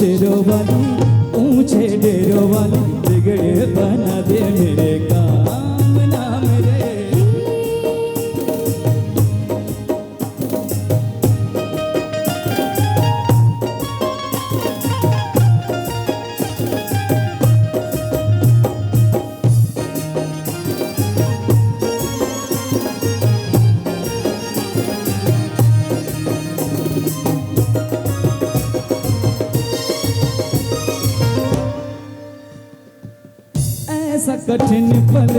शेरों वाली ऊंचे डेरों वाली बिगड़े बना दे मेरे काम नाम रे। ऐसा कठिन पल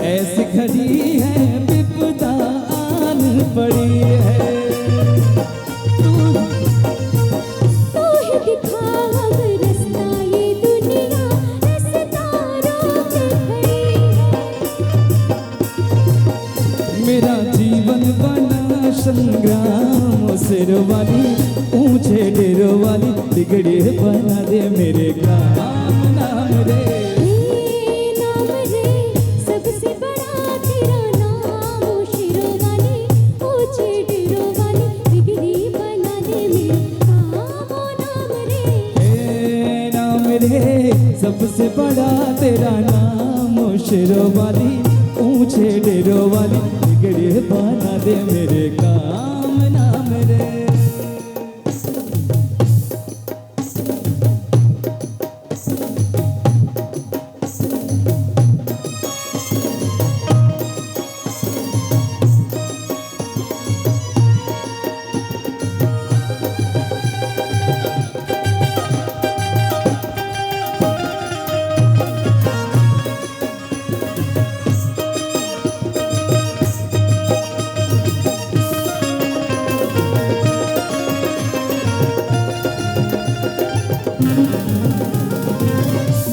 ऐसी घड़ी है विपदा आन पड़ी है। तू ही दिखा अब रास्ता ये दुनिया रास्ता रोक खड़ी है। मेरा जीवन बना संग्राम शेरों वाली ऊंचे डेरों वाली बिगड़े बना दे मेरे काम नाम रे। सबसे बड़ा तेरा नाम शेरों वाली ऊंचे डेरों वाली बिगड़े बना दे मेरे काम नाम रे।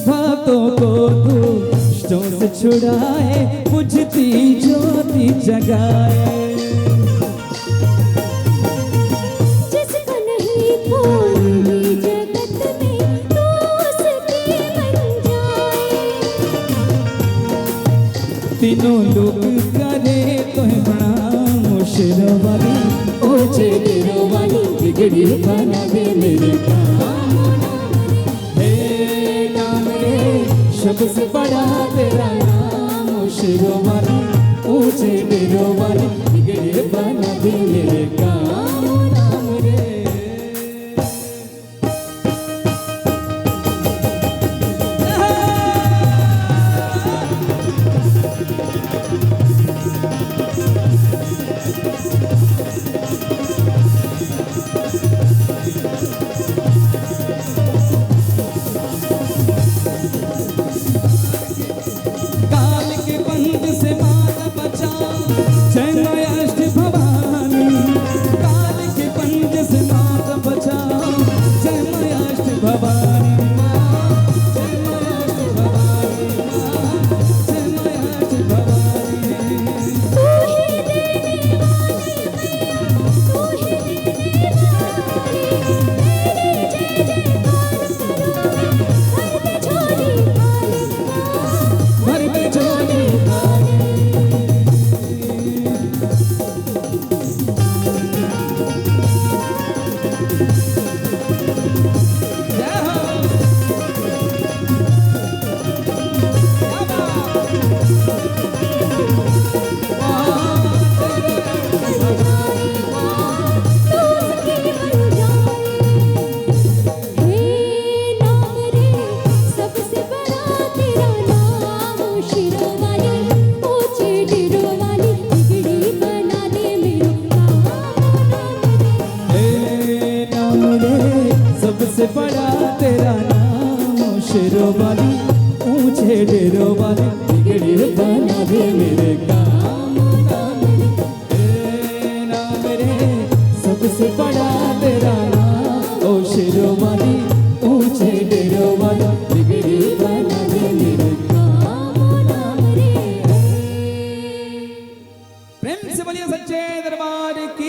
बातों को दुष्टों से छुड़ाए बुझती ज्योति जगाए। जिसको नहीं कोई जगत में तो उसकी बन जाए। तीनों लोग करे तो प्रणाम शेरों वाली ऊंचे डेरों वाली बिगड़ी बना दे मेरे काम नाम रे। सबसे बड़ा तेरा नाम शेरों वाली ऊंचे डेरों वाली बिगड़े बना दे मेरे काम नाम रे। काल के पंख से माता बचाओ जय माया अष्ट भवानी। काल के पंख से माता बचाओ जय माया अष्ट भवानी। जय माया अष्ट भवानी जय माया अष्ट भवानी। तू ही देने वाली मैया तू ही देने वाली। तेरी जय जयकार करूं मैं घर में झोली खाली। सबसे बड़ा तेरा नाम शेरों वाली ऊंचे डेरों वाली बिगड़ी बना दे मेरे काम नाम रे। सबसे बड़ा तेरा नाम ओ शेरों वाली ऊंचे डेरों वाली बिगड़ी बना दे मेरे काम नाम रे। प्रेम से बोलिए सच्चे दरबार की।